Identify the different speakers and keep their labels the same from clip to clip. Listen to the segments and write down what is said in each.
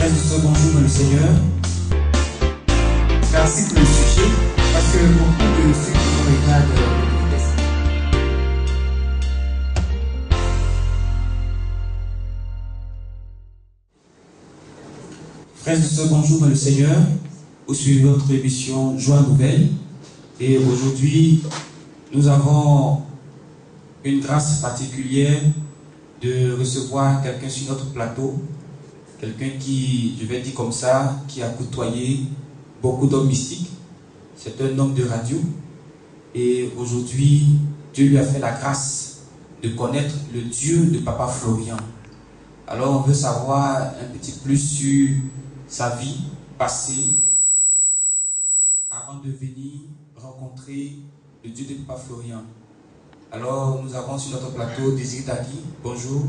Speaker 1: Frères et sœurs, bonjour dans le Seigneur. Car c'est pour le sujet, parce que beaucoup de ceux qui nous regardent le détestent. Frères et sœurs, bonjour dans le Seigneur. Vous suivez votre émission Joie Nouvelle. Et aujourd'hui, nous avons une grâce particulière de recevoir quelqu'un sur notre plateau. Quelqu'un qui, je vais dire comme ça, qui a côtoyé beaucoup d'hommes mystiques. C'est un homme de radio. Et aujourd'hui, Dieu lui a fait la grâce de connaître le Dieu de Papa Florian. Alors on veut savoir un petit plus sur sa vie passée avant de venir rencontrer le Dieu de Papa Florian. Alors nous avons sur notre plateau Désiré Dagui. Bonjour.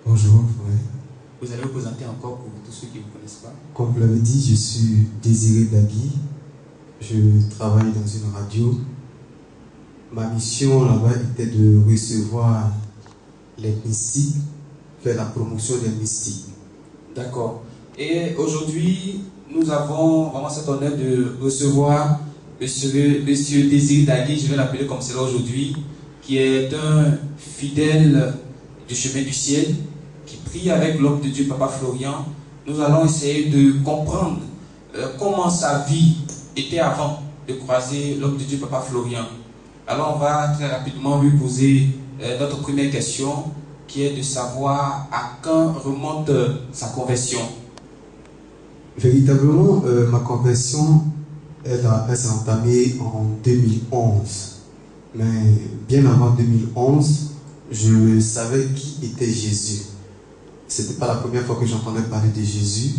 Speaker 2: Bonjour, frère.
Speaker 1: Vous allez vous présenter encore pour tous ceux qui ne vous connaissent pas.
Speaker 2: Comme vous l'avez dit, je suis Désiré Dagui. Je travaille dans une radio. Ma mission là-bas était de recevoir les mystiques, faire la promotion des mystiques.
Speaker 1: D'accord. Et aujourd'hui, nous avons vraiment cet honneur de recevoir Monsieur Désiré Dagui, je vais l'appeler comme cela aujourd'hui, qui est un fidèle du chemin du ciel, qui prie avec l'homme de Dieu, Papa Florian. Nous allons essayer de comprendre comment sa vie était avant de croiser l'homme de Dieu, Papa Florian. Alors on va très rapidement lui poser notre première question, qui est de savoir à quand remonte sa conversion.
Speaker 2: Véritablement, ma conversion, elle s'est entamée en 2011. Mais bien avant 2011, je savais qui était Jésus. Ce n'était pas la première fois que j'entendais parler de Jésus,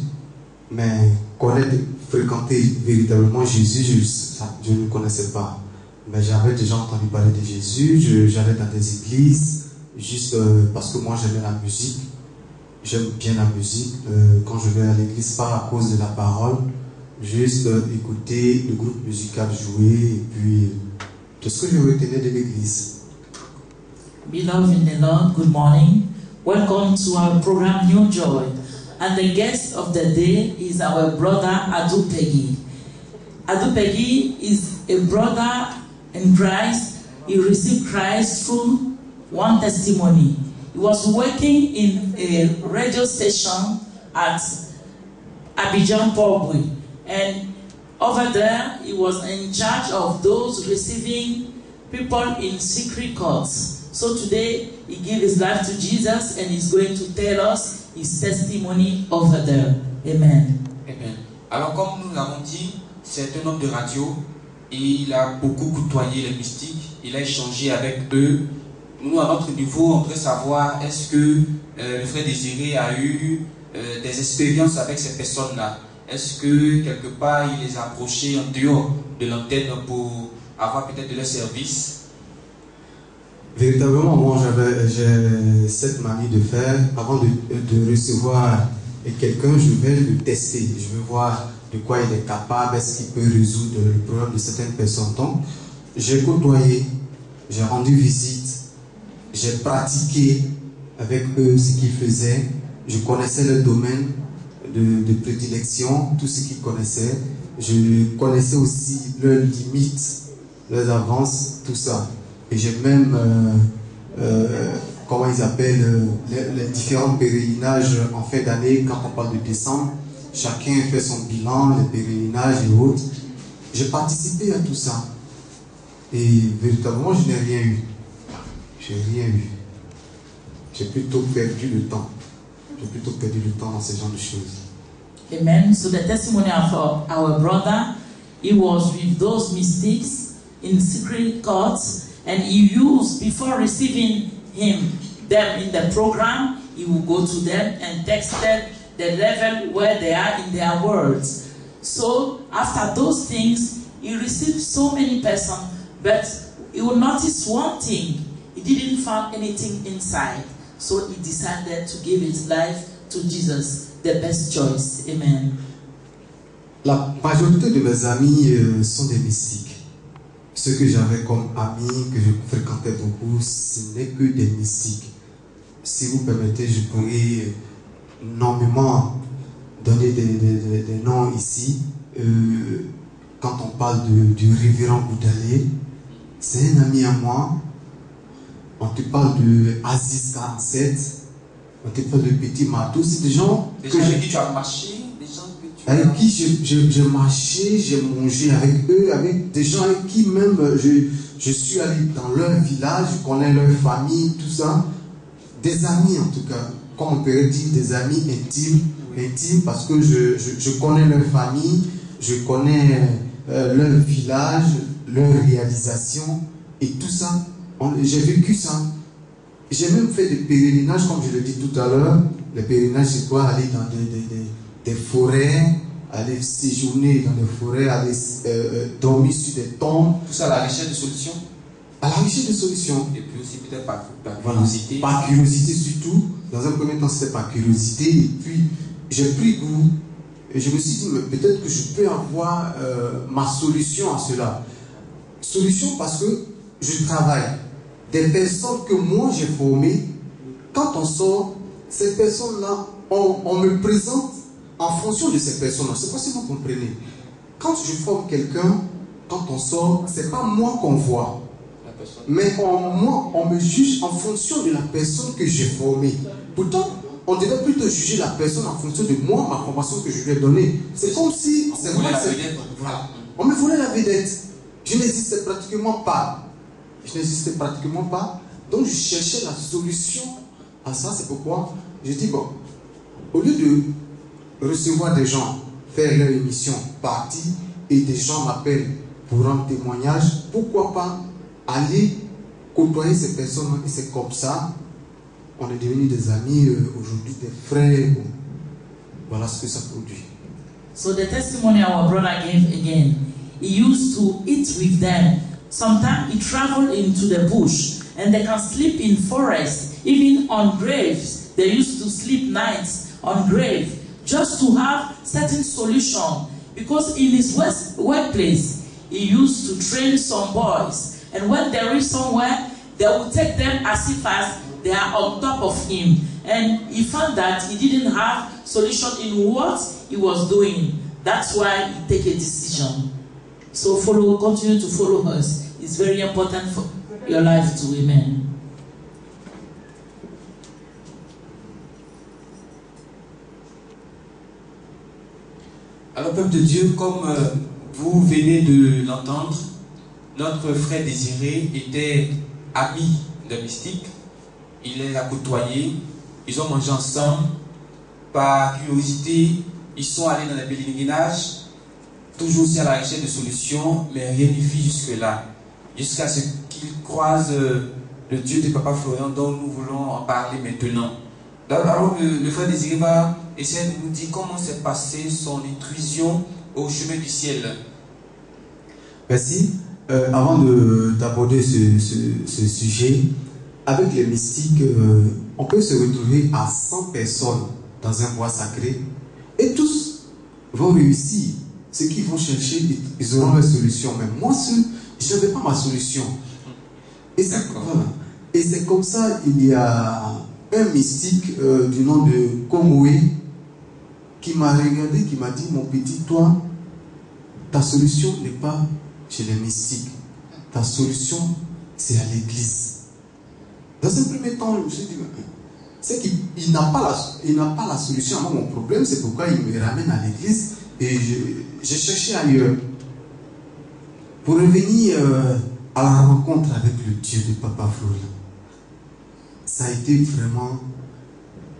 Speaker 2: mais connaître, fréquenter véritablement Jésus, je ne connaissais pas. Mais j'avais déjà entendu parler de Jésus, j'allais dans des églises, juste parce que moi j'aimais la musique. J'aime bien la musique. Quand je vais à l'église, pas à cause de la parole, juste écouter le groupe musical jouer et puis tout ce que je retenais de l'église.
Speaker 3: Beloved in the Lord, good morning. Welcome to our program New Joy. And the guest of the day is our brother Adu Peggy. Adu Peggy is a brother in Christ. He received Christ through one testimony. He was working in a radio station at Abidjan, Port-Bouil. And over there, he was in charge of those receiving people in secret courts. So today, he gave his life to Jesus and he's going to tell us his testimony over there. Amen.
Speaker 1: Amen. Alors comme nous l'avons dit, c'est un homme de radio et il a beaucoup côtoyé les mystiques. Il a échangé avec eux. Nous, à notre niveau, on voudrait savoir est-ce que le frère Désiré a eu des expériences avec ces personnes-là. Est-ce que quelque part il les a approchés en dehors de l'antenne pour avoir peut-être de leur service?
Speaker 2: Véritablement, moi j'ai cette manie de faire, avant de recevoir quelqu'un, je vais le tester. Je veux voir de quoi il est capable, est-ce qu'il peut résoudre le problème de certaines personnes. Donc, j'ai côtoyé, j'ai rendu visite, j'ai pratiqué avec eux ce qu'ils faisaient. Je connaissais le domaine de prédilection, tout ce qu'ils connaissaient. Je connaissais aussi leurs limites, leurs avances, tout ça. Et j'ai même, comment ils appellent, les différents pèlerinages en fin d'année, quand on parle de décembre, chacun fait son bilan, les pèlerinages et autres. J'ai participé à tout ça. Et véritablement, je n'ai rien eu. J'ai rien eu. J'ai plutôt perdu le temps. J'ai plutôt perdu le temps dans ce genre de choses.
Speaker 3: Amen. So the testimony of our brother, he was with those mystics in secret courts, and he used, before receiving them in the program, he will go to them and text them the level where they are in their words. So after those things, he received so many persons, but he will notice one thing: he didn't find anything inside. So he decided to give his life to Jesus, the best choice. Amen.
Speaker 2: La majorité de mes amis sont des mystiques. Ceux que j'avais comme amis, que je fréquentais beaucoup, ce n'est que des mystiques. Si vous permettez, je pourrais nommément donner ici, quand on parle du révérend Boudalé, c'est un ami à moi. On te parle de Aziz 47, on te parle de Petit Matou. C'est des gens
Speaker 1: avec qui tu as marché, des gens que tu as...
Speaker 2: avec qui j'ai marché, j'ai mangé avec eux, avec des gens avec qui même je suis allé dans leur village, je connais leur famille, tout ça. Des amis en tout cas, comme on peut dire, des amis intimes parce que je connais leur famille, je connais leur village, leur réalisation et tout ça. J'ai vécu ça. J'ai même fait des pèlerinages, comme je l'ai dit tout à l'heure. Les pèlerinages, c'est quoi? Aller dans des forêts, aller séjourner dans des forêts, aller dormir sur des tombes.
Speaker 1: Tout ça à la recherche de solutions.
Speaker 2: À la recherche de solutions.
Speaker 1: Et puis aussi peut-être par curiosité.
Speaker 2: Par curiosité surtout. Dans un premier temps, c'était par curiosité. Et puis, j'ai pris goût. Et je me suis dit, mais peut-être que je peux avoir ma solution à cela. Solution parce que je travaille. Des personnes que moi j'ai formées, quand on sort, ces personnes-là, on me présente en fonction de ces personnes-là. Je ne sais pas si vous comprenez. Quand je forme quelqu'un, quand on sort, ce n'est pas moi qu'on voit. Mais moi, on me juge en fonction de la personne que j'ai formée. Pourtant, on devait plutôt juger la personne en fonction de moi, ma formation que je lui ai donnée. C'est comme si... Voilà. On me volait la vedette. Je n'existais pratiquement pas. Donc, je cherchais la solution à ça. C'est pourquoi je dis, bon, au lieu de recevoir des gens, faire leur émission, partir, et des gens m'appellent pour rendre témoignage, pourquoi pas aller côtoyer ces personnes-là? Et c'est comme ça, on est devenus des amis, aujourd'hui des frères. Bon, voilà ce que ça produit.
Speaker 3: So the testimony our brother gave again, he used to eat with them. Sometimes he traveled into the bush and they can sleep in forest, even on graves. They used to sleep nights on grave just to have certain solution. Because in his workplace, he used to train some boys. And when they reach somewhere, they will take them as if as they are on top of him. And he found that he didn't have solution in what he was doing. That's why he take a decision. So continue to follow us. It's very important for your life too. Amen.
Speaker 1: Alors, peuple de Dieu, comme vous venez de l'entendre, notre frère Désiré était ami d'un mystique. Il les a côtoyés. Ils ont mangé ensemble. Par curiosité, ils sont allés dans les pèlerinages. Toujours aussi à la recherche de solutions, mais rien n'y fit jusque-là. Jusqu'à ce qu'ils croisent le Dieu de Papa Florian dont nous voulons en parler maintenant. Alors le frère Désiré va essayer de nous dire comment s'est passée son intrusion au chemin du ciel.
Speaker 2: Merci. Avant d'aborder ce sujet, avec les mystiques, on peut se retrouver à 100 personnes dans un bois sacré et tous vont réussir. Ceux qui vont chercher, ils auront leur solution. Mais moi seul, je n'avais pas ma solution. Et c'est comme ça, il y a un mystique du nom de Komoué qui m'a regardé, qui m'a dit, mon petit, toi, ta solution n'est pas chez les mystiques. Ta solution, c'est à l'église. Dans un premier temps, je me suis dit, c'est qu'il n'a pas la solution à mon problème, c'est pourquoi il me ramène à l'église. Et j'ai cherché ailleurs. Pour revenir à la rencontre avec le Dieu de Papa Florian, ça a été vraiment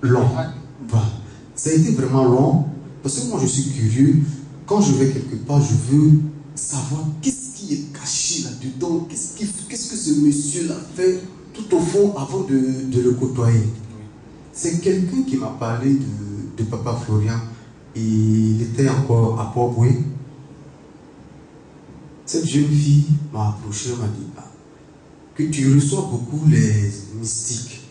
Speaker 2: long. Voilà. Ça a été vraiment long parce que moi je suis curieux. Quand je vais quelque part, je veux savoir qu'est-ce qui est caché là-dedans, qu'est-ce que ce monsieur-là fait tout au fond avant de le côtoyer. C'est quelqu'un qui m'a parlé de Papa Florian. Il était encore à Port-Boué. Cette jeune fille m'a approché, m'a dit que tu reçois beaucoup les mystiques.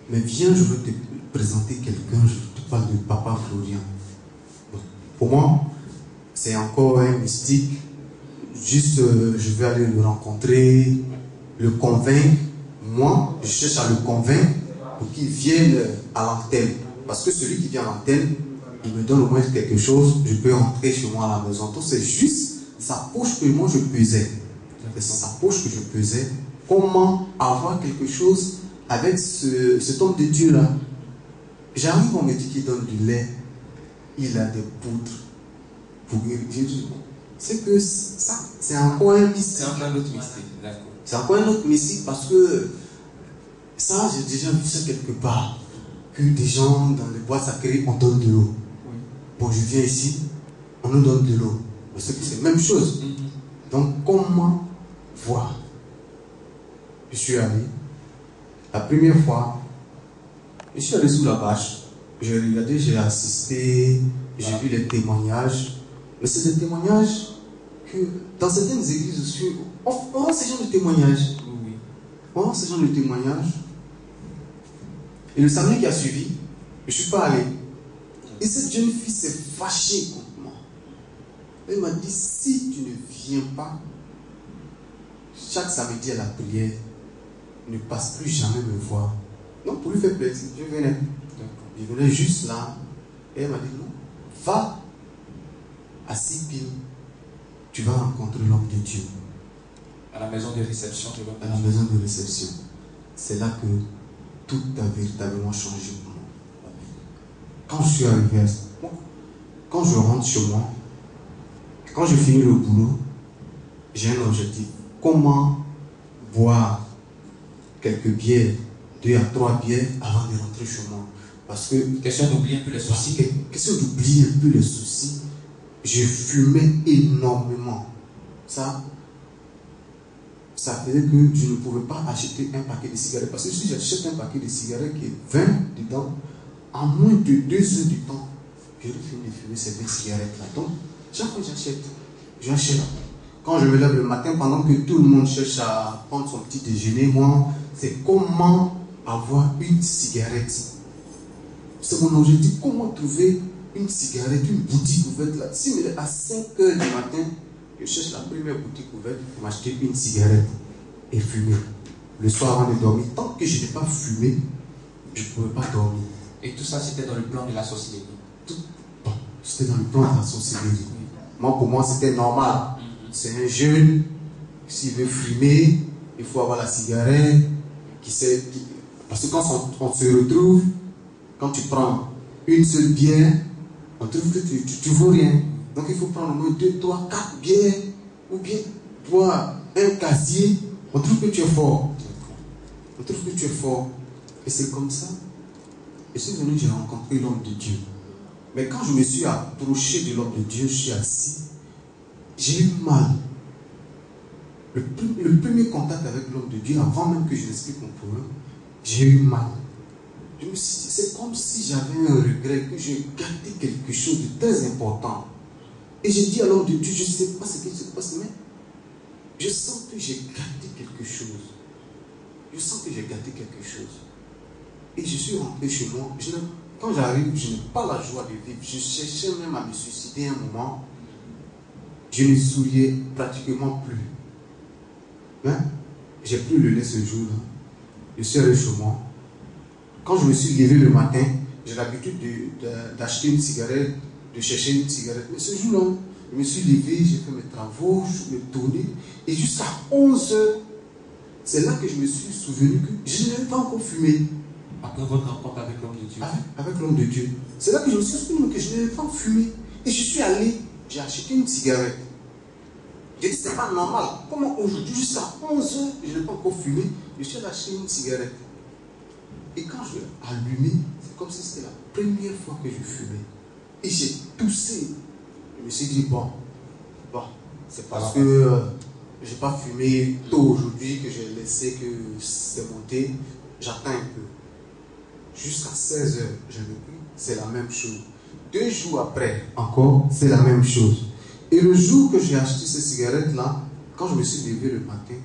Speaker 2: Mais viens, je veux te présenter quelqu'un, je te parle de Papa Florian. Bon, pour moi, c'est encore un mystique. Juste, je vais aller le rencontrer, le convaincre. Moi, je cherche à le convaincre pour qu'il vienne à l'antenne. Parce que celui qui vient à l'antenne, il me donne au moins quelque chose, je peux rentrer chez moi à la maison. Donc c'est juste sa poche que moi je pesais. C'est sa poche que je pesais. Comment avoir quelque chose avec cet homme de Dieu là? J'arrive, on me dit qu'il donne du lait, il a des poudres pour guérir. C'est que ça, c'est encore un mystique.
Speaker 1: C'est encore un autre mystique, d'accord.
Speaker 2: C'est encore un autre mystique parce que ça, j'ai déjà vu ça quelque part. Que des gens dans les bois sacrés, on donne de l'eau.
Speaker 1: Oui.
Speaker 2: Bon, je viens ici, on nous donne de l'eau. Parce que c'est la même chose. Donc, comment voir? Je suis allé. La première fois, je suis allé sous la bâche. J'ai regardé, j'ai assisté, j'ai vu les témoignages. Mais c'est des témoignages que dans certaines églises aussi, on a ce genre de témoignages.
Speaker 1: Oui.
Speaker 2: On a ce genre de témoignages. Et le samedi qui a suivi, je ne suis pas allé. Et cette jeune fille s'est fâchée contre moi. Elle m'a dit, si tu ne viens pas, chaque samedi à la prière, ne passe plus jamais me voir. Donc pour lui faire plaisir, je venais. Je venais juste là. Et elle m'a dit, non, va à Sipil, tu vas rencontrer l'homme de Dieu.
Speaker 1: À la maison de réception de l'homme de
Speaker 2: À la
Speaker 1: Dieu.
Speaker 2: maison de réception. C'est là que tout a véritablement changé pour moi. Quand je suis arrivé, quand je rentre chez moi, quand je finis le boulot, j'ai un objectif. Comment boire quelques bières, 2 à 3 bières avant de rentrer chez moi? Parce que,
Speaker 1: Question d'oublier un peu les soucis.
Speaker 2: question d'oublier un peu les soucis. Je fumais énormément. Ça faisait que je ne pouvais pas acheter un paquet de cigarettes. Parce que si j'achète un paquet de cigarettes qui est 20 dedans, en moins de 2 heures du temps, j'aurais fini de fumer ces 20 cigarettes-là. Donc, chaque fois que j'achète. Quand je me lève le matin, pendant que tout le monde cherche à prendre son petit déjeuner, moi, c'est comment avoir une cigarette. C'est mon objectif. Comment trouver une cigarette, une boutique ouverte là. Si mais à 5 heures du matin, je cherche la première boutique ouverte pour m'acheter une cigarette et fumer. Le soir avant de dormir, tant que je n'ai pas fumé, je ne pouvais pas dormir.
Speaker 1: Et tout ça, c'était dans le plan de la sorcellerie.
Speaker 2: Bon, c'était dans le plan de la sorcellerie. Moi, pour moi, c'était normal. C'est un jeune, s'il veut fumer, il faut avoir la cigarette. Parce que quand on se retrouve, quand tu prends une seule bière, on trouve que tu ne vaux rien. Donc il faut prendre au moins 2, 3, 4 bières, ou bien boire un casier, on trouve que tu es fort. On trouve que tu es fort. Et c'est comme ça. Et c'est venu, j'ai rencontré l'homme de Dieu. Mais quand je me suis approché de l'homme de Dieu, je suis assis, j'ai eu mal. Le premier contact avec l'homme de Dieu, avant même que je n'explique mon problème, j'ai eu mal. Je me suis dit, c'est comme si j'avais un regret, que j'ai gâté quelque chose de très important. Et j'ai dit à l'homme de Dieu, je ne sais pas ce qui se passe, mais je sens que j'ai gâté quelque chose. Je sens que j'ai gâté quelque chose. Et je suis rentré chez moi. Quand j'arrive, je n'ai pas la joie de vivre. Je cherchais même à me suicider un moment. Je ne souriais pratiquement plus. Mais j'ai pris le lait ce jour-là. Je suis allé chez moi. Quand je me suis levé le matin, j'ai l'habitude d'acheter une cigarette, de chercher une cigarette. Mais ce jour-là, je me suis levé, j'ai fait mes travaux, je me tournais. Et jusqu'à 11 heures, c'est là que je me suis souvenu que je n'avais pas encore fumé.
Speaker 1: Après votre rencontre avec l'homme de Dieu.
Speaker 2: Avec l'homme de Dieu. C'est là que je me suis souvenu que je n'avais pas fumé. Et je suis allé, j'ai acheté une cigarette. J'ai dit, c'est pas normal. Comment aujourd'hui, jusqu'à 11 heures, je n'ai pas encore fumé, je suis allé acheter une cigarette. Et quand je l'ai allumé, c'est comme si c'était la première fois que je fumais. Et j'ai toussé. Je me suis dit, bon, c'est parce que je n'ai pas fumé tôt aujourd'hui que j'ai laissé que c'est monté. J'attends un peu. Jusqu'à 16 heures, j'ai repris, c'est la même chose. 2 jours après, encore, c'est la même chose. Et le jour que j'ai acheté ces cigarettes-là, quand je me suis levé le matin,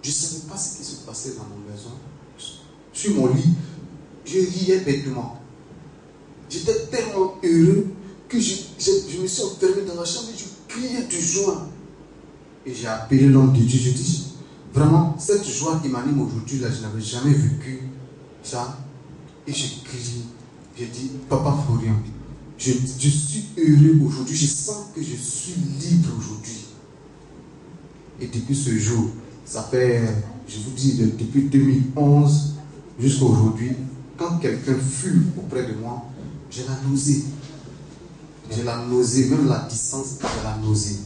Speaker 2: je ne savais pas ce qui se passait dans ma maison. Sur mon lit, je riais bêtement. J'étais tellement heureux que je me suis enfermé dans la chambre et je criais de joie. Et j'ai appelé l'homme de Dieu. Je dis, vraiment, cette joie qui m'anime aujourd'hui, là, je n'avais jamais vécu ça. Et j'ai crié. J'ai dit, Papa Florian, je suis heureux aujourd'hui, je sens que je suis libre aujourd'hui. Et depuis ce jour, ça fait, je vous dis, depuis 2011 jusqu'à aujourd'hui, quand quelqu'un fume auprès de moi, j'ai la nausée. J'ai la nausée, même la distance, j'ai la nausée.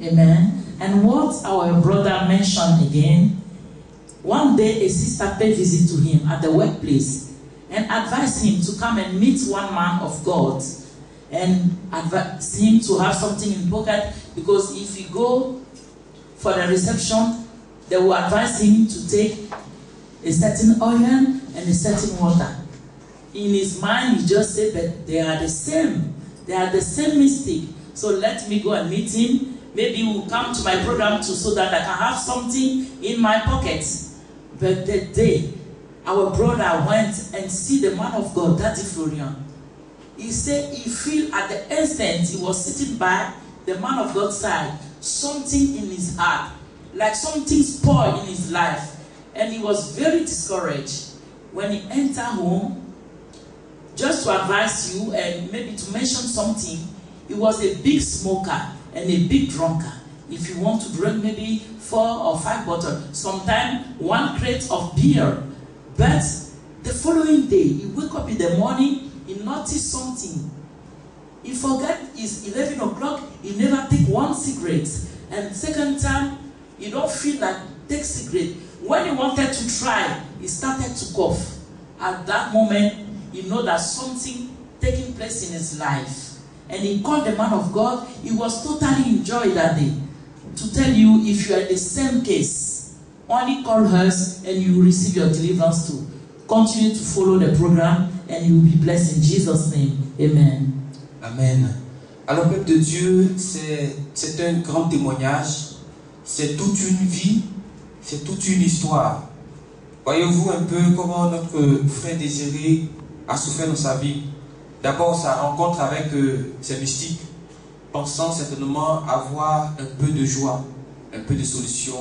Speaker 3: Amen. And what our brother mentioned again, one day a sister paid visit to him at the workplace and advised him to come and meet one man of God and advised him to have something in pocket, because if he go for the reception, they will advise him to take a certain oil and a certain water. In his mind, he just said that they are the same. They are the same mystic. So let me go and meet him. Maybe he will come to my program too, so that I can have something in my pocket. But that day, our brother went and see the man of God, Daddy Florian. He said he feel at the instant he was sitting by the man of God's side, something in his heart, like something spoiled in his life. And he was very discouraged. When he entered home, just to advise you and maybe to mention something, he was a big smoker and a big drunkard. If you want to drink maybe 4 or 5 bottles, sometimes 1 crate of beer. But the following day, he wake up in the morning, he noticed something. He forgot it's 11 o'clock, he never take 1 cigarette. And second time, he don't feel like take cigarette. When he wanted to try, he started to cough. At that moment, he know that something taking place in his life. And he called the man of God. He was totally enjoyed that day. To tell you, if you are in the same case, only call us and you will receive your deliverance too. Continue to follow the program and you will be blessed in Jesus' name. Amen.
Speaker 1: Amen. Alors, peuple de Dieu, c'est un grand témoignage. C'est toute une vie. C'est toute une histoire. Voyez-vous un peu comment notre frère Désiré a souffert dans sa vie. D'abord, sa rencontre avec ces mystiques, pensant certainement avoir un peu de joie, un peu de solution,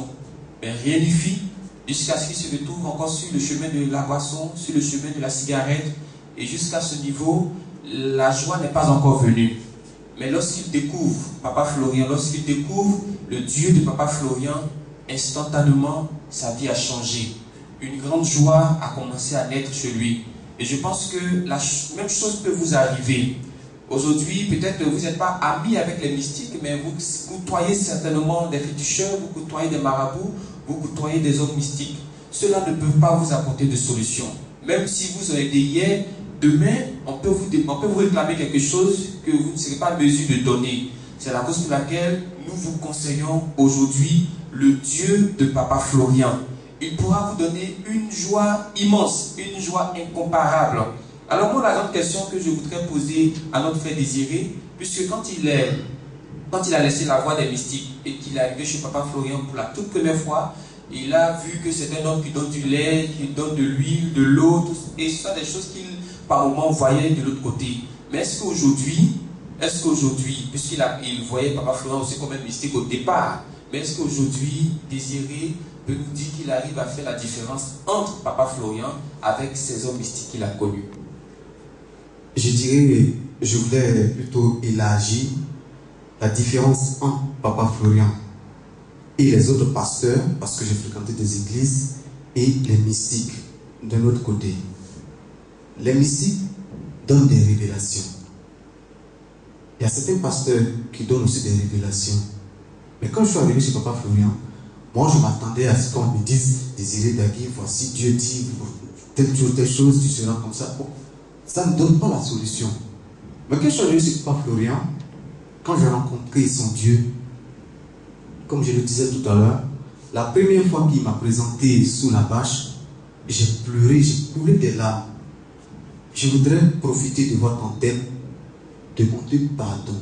Speaker 1: mais rien n'y fit, jusqu'à ce qu'il se retrouve encore sur le chemin de la boisson, sur le chemin de la cigarette, et jusqu'à ce niveau, la joie n'est pas encore venue. Mais lorsqu'il découvre Papa Florian, lorsqu'il découvre le Dieu de Papa Florian, instantanément, sa vie a changé. Une grande joie a commencé à naître chez lui. Et je pense que la même chose peut vous arriver. Aujourd'hui, peut-être que vous n'êtes pas amis avec les mystiques, mais vous côtoyez certainement des féticheurs, vous côtoyez des marabouts, vous côtoyez des hommes mystiques. Cela ne peut pas vous apporter de solution. Même si vous avez été hier, demain, on peut vous réclamer quelque chose que vous ne serez pas en mesure de donner. C'est la cause pour laquelle nous vous conseillons aujourd'hui le Dieu de Papa Florian. Il pourra vous donner une joie immense, une joie incomparable. Alors moi, la grande question que je voudrais poser à notre frère Désiré, puisque quand il a laissé la voie des mystiques et qu'il est arrivé chez Papa Florian pour la toute première fois, il a vu que c'est un homme qui donne du lait, qui donne de l'huile, de l'eau, et ce sont des choses qu'il, par moment, voyait de l'autre côté. Mais est-ce qu'aujourd'hui, puisqu'il voyait Papa Florian aussi comme un mystique au départ, mais est-ce qu'aujourd'hui, Désiré peut nous dire qu'il arrive à faire la différence entre Papa Florian avec ces hommes mystiques qu'il a connus?
Speaker 2: Je dirais, je voulais plutôt élargir la différence entre Papa Florian et les autres pasteurs, parce que j'ai fréquenté des églises, et les mystiques d'un autre côté. Les mystiques donnent des révélations. Il y a certains pasteurs qui donnent aussi des révélations. Mais quand je suis arrivé chez Papa Florian, moi je m'attendais à ce qu'on me dise, Désiré Dagui, voici Dieu dit, telle chose, tu seras comme ça. Bon, ça ne donne pas la solution. Mais quand je suis arrivé chez Papa Florian, quand j'ai rencontré son Dieu, comme je le disais tout à l'heure, la première fois qu'il m'a présenté sous la bâche, j'ai pleuré, j'ai coulé des larmes. Je voudrais profiter de votre antenne, demander pardon.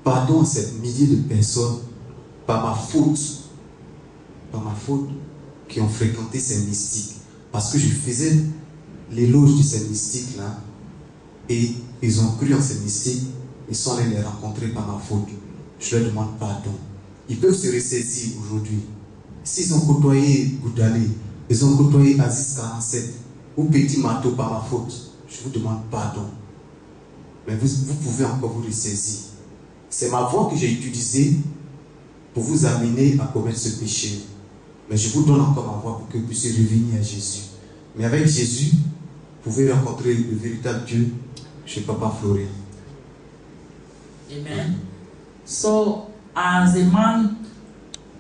Speaker 2: Pardon à ces milliers de personnes par ma faute, qui ont fréquenté ces mystiques. Parce que je faisais l'éloge de ces mystiques-là et ils ont cru en ces mystiques, ils sont allés les rencontrer par ma faute. Je leur demande pardon. Ils peuvent se ressaisir aujourd'hui. S'ils ont côtoyé Goudalé, ils ont côtoyé Aziz 47 ou Petit Marteau par ma faute, je vous demande pardon. mais vous pouvez encore vous ressaisir. C'est ma voix que j'ai utilisée pour vous amener à commettre ce péché. Mais je vous donne encore ma voix pour que vous puissiez revenir à Jésus. Mais avec Jésus, vous pouvez rencontrer le véritable Dieu chez Papa Florian.
Speaker 3: Amen. So, as a man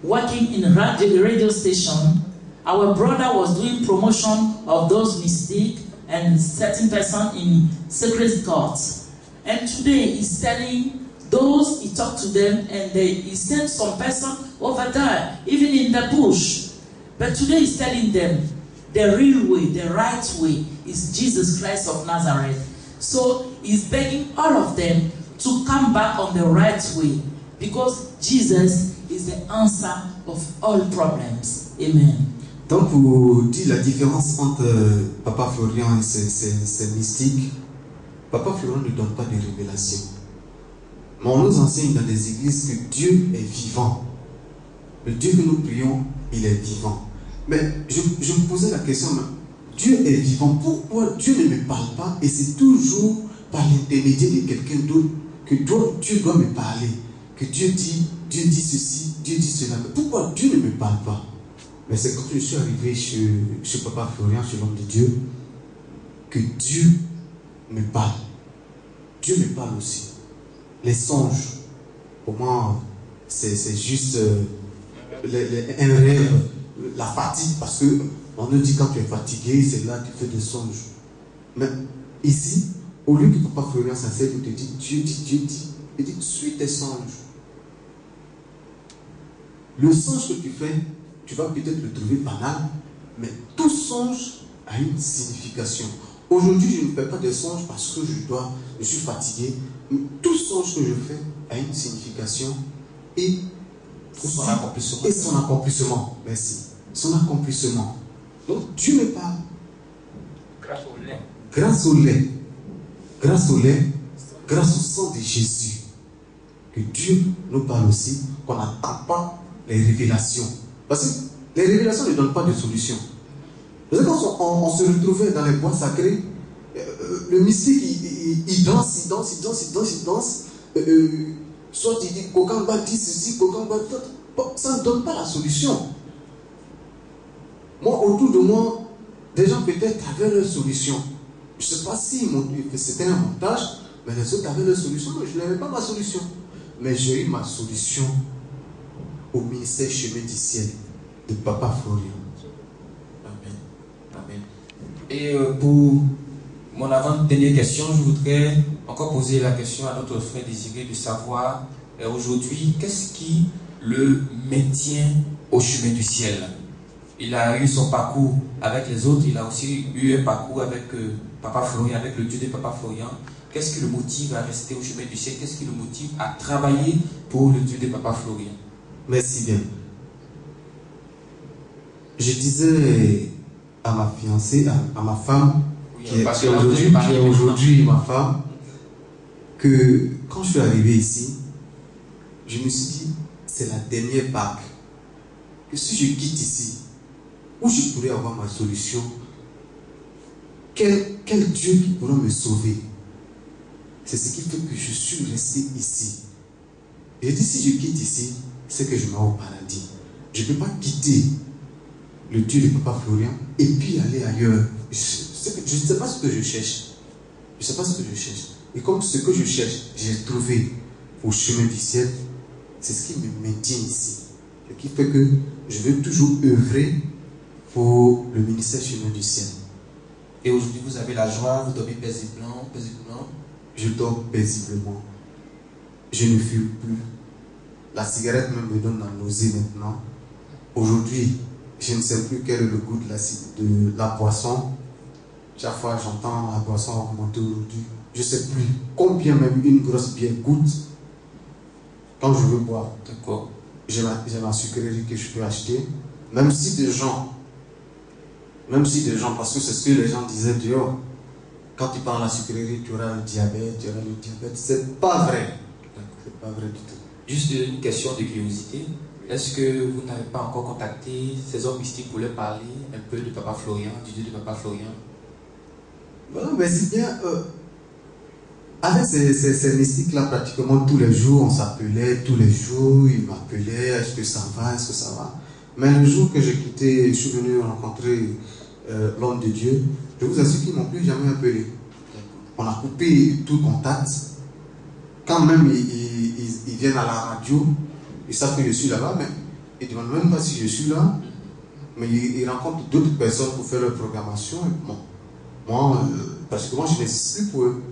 Speaker 3: working in a radio station, our brother was doing promotion of those mystics and certain person in sacred courts. And today he's telling those, he talked to them and he sent some person over there, even in the bush. But today he's telling them the real way, the right way is Jesus Christ of Nazareth. So he's begging all of them to come back on the right way because Jesus is the answer of all problems. Amen.
Speaker 2: Donc, pour dire la différence entre Papa Florian et ses mystiques, Papa Florian ne donne pas de révélations. Mais on nous enseigne dans les églises que Dieu est vivant. Le Dieu que nous prions, il est vivant. Mais je me posais la question, Dieu est vivant, pourquoi Dieu ne me parle pas? Et c'est toujours par l'intermédiaire de quelqu'un d'autre que Dieu doit me parler. Que Dieu dit ceci, Dieu dit cela. Mais pourquoi Dieu ne me parle pas? Mais c'est quand je suis arrivé chez Papa Florian, chez l'homme de Dieu, que Dieu me parle. Dieu me parle aussi. Les songes, pour moi, c'est juste un rêve, la fatigue, parce qu'on nous dit quand tu es fatigué, c'est là que tu fais des songes. Mais ici, au lieu que Papa Florian s'asseye et te dit, Dieu dit, il dit, suis tes songes. Le songe que tu fais, tu vas peut-être le trouver banal, mais tout songe a une signification. Aujourd'hui, je ne fais pas de songes parce que je suis fatigué. Mais tout songe que je fais a une signification et son accomplissement. Merci. Son accomplissement. Donc, Dieu me parle.
Speaker 1: Grâce au lait.
Speaker 2: Grâce au lait. Grâce au lait. Grâce au sang de Jésus. Que Dieu nous parle aussi, qu'on n'attend pas les révélations. Parce que les révélations ne donnent pas de solution. Vous savez, quand on se retrouvait dans les bois sacrés, le mystique, il danse. Soit il dit, Kokamba dit ceci, Kokamba dit ça. Ça ne donne pas la solution. Moi, autour de moi, des gens peut-être avaient leur solution. Je ne sais pas si c'était un montage, mais les autres avaient leur solution. Mais je n'avais pas ma solution. Mais j'ai eu ma solution au ministère Chemin du Ciel de Papa Florian.
Speaker 1: Amen. Et pour mon avant-dernière question, je voudrais encore poser la question à notre frère Désiré de savoir aujourd'hui, qu'est-ce qui le maintient au chemin du ciel? Il a eu son parcours avec les autres, il a aussi eu un parcours avec Papa Florian, avec le Dieu de Papa Florian. Qu'est-ce qui le motive à rester au chemin du ciel? Qu'est-ce qui le motive à travailler pour le Dieu de Papa Florian?
Speaker 2: Merci bien. Je disais à ma fiancée, à ma femme, qui est aujourd'hui ma femme, que quand je suis arrivé ici, je me suis dit, c'est la dernière Pâques. Que si je quitte ici, où je pourrais avoir ma solution, quel Dieu qui pourra me sauver? C'est ce qui fait que je suis resté ici. Et je dis, si je quitte ici, c'est que je m'en vais au paradis. Je ne peux pas quitter le Dieu de Papa Florian et puis aller ailleurs. Je ne sais pas ce que je cherche. Je ne sais pas ce que je cherche. Et comme ce que je cherche, j'ai trouvé au chemin du ciel, c'est ce qui me maintient ici. Ce qui fait que je veux toujours œuvrer pour le ministère Chemin du ciel.
Speaker 1: Et aujourd'hui, vous avez la joie, vous dormez paisiblement.
Speaker 2: Je dors paisiblement. Je ne fume plus. La cigarette même me donne la nausée maintenant. Aujourd'hui, je ne sais plus quel est le goût de la boisson. Chaque fois j'entends la boisson augmenter aujourd'hui. Je ne sais plus combien même une grosse bière coûte quand je veux boire.
Speaker 1: D'accord.
Speaker 2: J'ai ma sucrerie que je peux acheter. Même si des gens, parce que c'est ce que les gens disaient dehors, quand tu prends la sucrerie, tu auras le diabète, C'est pas vrai. C'est pas vrai du tout.
Speaker 1: Juste une question de curiosité. Est-ce que vous n'avez pas encore contacté ces hommes mystiques pour leur parler un peu de Papa Florian, du Dieu de Papa Florian?
Speaker 2: Voilà, mais c'est bien. Avec ces mystiques-là, pratiquement tous les jours, on s'appelait, tous les jours, ils m'appelaient, est-ce que ça va, est-ce que ça va. Mais le jour que j'ai quitté, je suis venu rencontrer l'homme de Dieu, je vous assure qu'ils ne m'ont plus jamais appelé. On a coupé tout contact. Quand même ils viennent à la radio, ils savent que je suis là-bas, mais ils ne demandent même pas si je suis là. Mais ils rencontrent d'autres personnes pour faire leur programmation. Et bon, moi, parce que moi, je n'existe plus pour eux.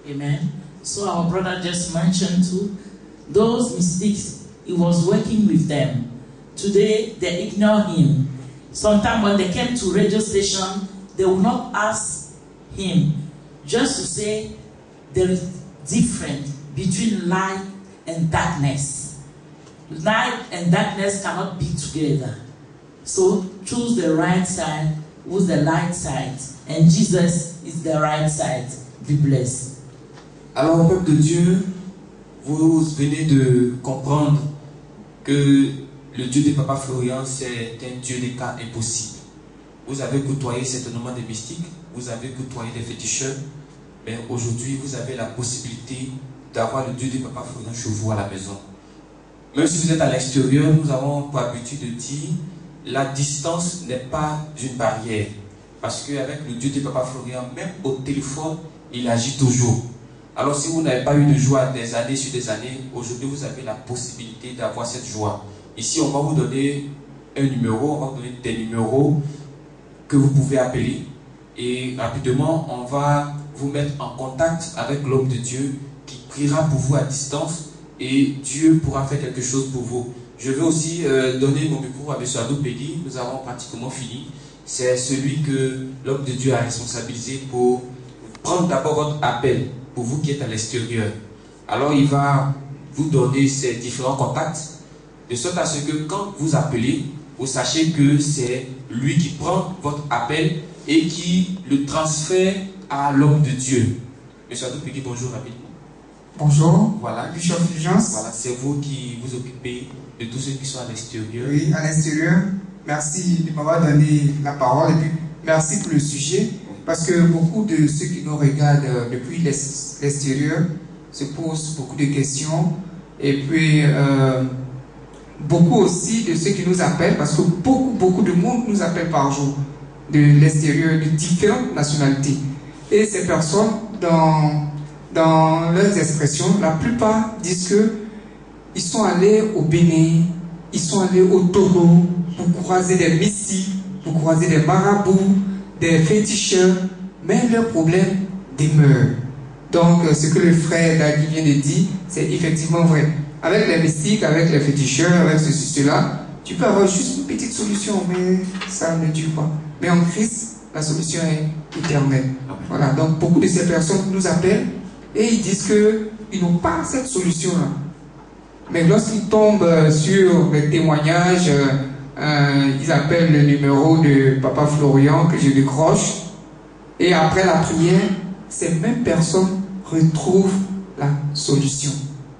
Speaker 3: Amen. So our brother just mentioned too, those mystics, he was working with them. Today, they ignore him. Sometimes when they came to radio station, they will not ask him, just to say there is difference between light and darkness. Light and darkness cannot be together. So choose the right side, who's the light side, and Jesus is the right side. Be blessed.
Speaker 1: Alors, peuple de Dieu, vous venez de comprendre que le Dieu de Papa Florian, c'est un Dieu des cas impossibles. Vous avez côtoyé certainement des mystiques, vous avez côtoyé des féticheurs, mais aujourd'hui, vous avez la possibilité d'avoir le Dieu de Papa Florian chez vous à la maison. Même si vous êtes à l'extérieur, nous avons pour habitude de dire la distance n'est pas une barrière. Parce qu'avec le Dieu de Papa Florian, même au téléphone, il agit toujours. Alors si vous n'avez pas eu de joie des années sur des années, aujourd'hui vous avez la possibilité d'avoir cette joie. Ici on va vous donner un numéro, on va vous donner des numéros que vous pouvez appeler. Et rapidement on va vous mettre en contact avec l'homme de Dieu qui priera pour vous à distance et Dieu pourra faire quelque chose pour vous. Je vais aussi donner mon micro à M. Adou Peggy, nous avons pratiquement fini. C'est celui que l'homme de Dieu a responsabilisé pour prendre d'abord votre appel. Pour vous qui êtes à l'extérieur. Alors il va vous donner ces différents contacts, de sorte à ce que quand vous appelez, vous sachiez que c'est lui qui prend votre appel et qui le transfère à l'homme de Dieu. Monsieur Adou Peggy, bonjour rapidement.
Speaker 4: Bonjour,
Speaker 1: voilà.
Speaker 4: Bishop Fulgence.
Speaker 1: Voilà, c'est vous qui vous occupez de tous ceux qui sont à l'extérieur.
Speaker 4: Oui, à l'extérieur. Merci de m'avoir donné la parole et puis merci pour le sujet. Parce que beaucoup de ceux qui nous regardent depuis l'extérieur se posent beaucoup de questions. Et puis, beaucoup aussi de ceux qui nous appellent, parce que beaucoup de monde nous appelle par jour, de l'extérieur, de différentes nationalités. Et ces personnes, dans leurs expressions, la plupart disent qu'ils sont allés au Bénin, ils sont allés au Togo pour croiser des mystiques, pour croiser des marabouts, des féticheurs, mais leur problème demeure. Donc, ce que le frère Dagui vient de dire, c'est effectivement vrai. Avec les mystiques, avec les féticheurs, avec ceci, cela, tu peux avoir juste une petite solution, mais ça ne dure pas. Mais en Christ, la solution est éternelle. Voilà, donc beaucoup de ces personnes nous appellent et ils disent qu'ils n'ont pas cette solution-là. Mais lorsqu'ils tombent sur les témoignages, ils appellent le numéro de Papa Florian que je décroche. Et après la prière, ces mêmes personnes retrouvent la solution.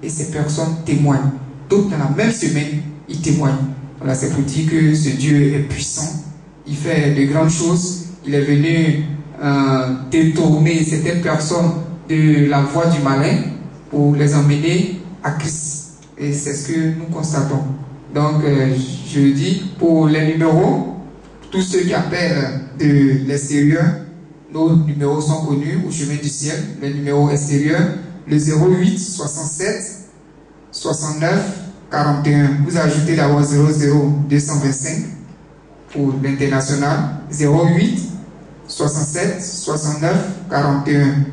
Speaker 4: Et ces personnes témoignent. Donc dans la même semaine, ils témoignent. Voilà, c'est pour dire que ce Dieu est puissant. Il fait de grandes choses. Il est venu détourner certaines personnes de la voie du malin pour les emmener à Christ. Et c'est ce que nous constatons. Donc, je dis, pour les numéros, tous ceux qui appellent de l'extérieur, nos numéros sont connus au chemin du ciel, les numéros extérieurs, le 08 67 69 41. Vous ajoutez d'abord 00 225 pour l'international, 08 67 69 41.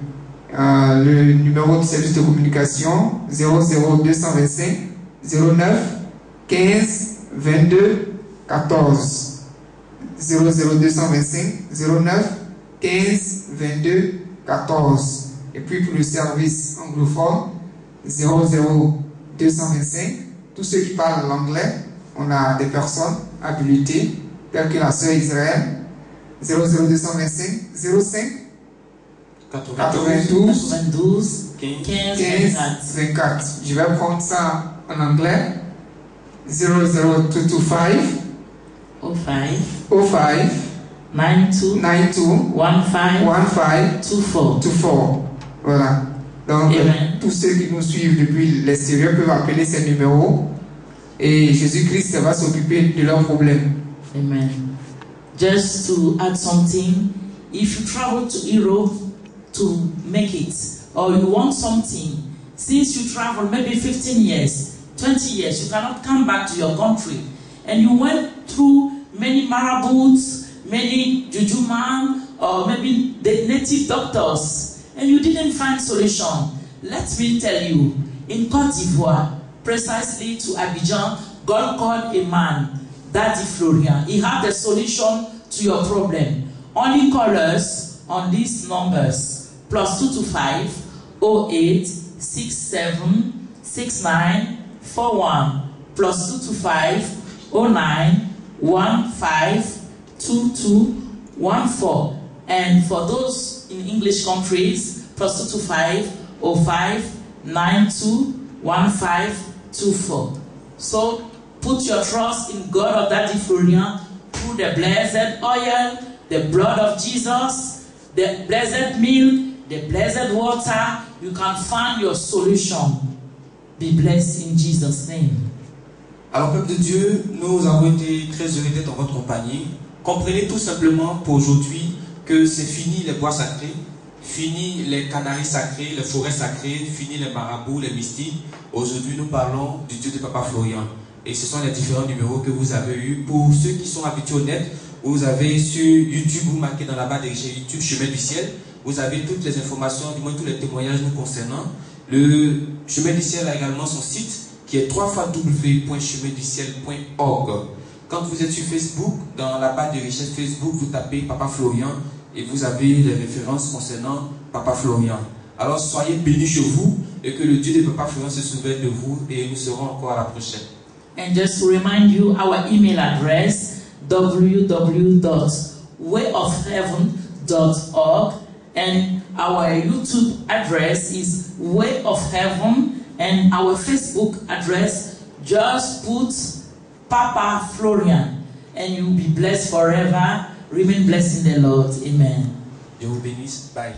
Speaker 4: Le numéro du service de communication, 00 225 09 15 22 14. 00225 09 15 22 14. Et puis pour le service anglophone, 00225. Tous ceux qui parlent l'anglais, on a des personnes habilitées, telles que la sœur Israël, 00225 05 92 15 24. Je vais prendre ça en anglais. 00225 05 92 15 24. Voilà. Donc,
Speaker 3: Amen.
Speaker 4: tous ceux qui nous suivent depuis l'extérieur peuvent appeler ces numéros et Jésus-Christ va s'occuper de leurs problèmes.
Speaker 3: Amen. Just to add something, if you travel to Europe to make it, or you want something, since you travel maybe 15 years, 20 years, you cannot come back to your country, and you went through many marabouts, many juju man, or maybe the native doctors, and you didn't find solution. Let me tell you, in Côte d'Ivoire, precisely to Abidjan, God called a man, Daddy Florian. He had the solution to your problem. Only call us on these numbers, +225 08 67 69 41, +225 09 15 22 14. And for those in English countries, +225 05 92 15 24. So put your trust in God of Daddy Florian through the blessed oil, the blood of Jesus, the blessed milk, the blessed water. You can find your solution. Be blessed in Jesus' name.
Speaker 1: Alors, peuple de Dieu, nous avons été très heureux d'être en votre compagnie. Comprenez tout simplement pour aujourd'hui que c'est fini les bois sacrés, fini les canaries sacrés, les forêts sacrées, fini les marabouts, les mystiques. Aujourd'hui, nous parlons du Dieu de Papa Florian. Et ce sont les différents numéros que vous avez eus. Pour ceux qui sont habitués au net, vous avez sur YouTube, vous marquez dans la barre de recherche YouTube Chemin du Ciel. Vous avez toutes les informations, du moins tous les témoignages nous concernant. Le Chemin du Ciel a également son site qui est www.cheminduciel.org. Quand vous êtes sur Facebook, dans la barre de recherche Facebook, vous tapez Papa Florian et vous avez les références concernant Papa Florian. Alors soyez bénis chez vous et que le Dieu de Papa Florian se souvienne de vous et nous serons encore à la prochaine.
Speaker 3: And just to remind you, our email address, www.wayofheaven.org, and our YouTube address is Way of Heaven, and our Facebook address, just put Papa Florian, and you'll be blessed forever. Remain blessed in the Lord. Amen.
Speaker 1: Dieu vous bénisse. Bye.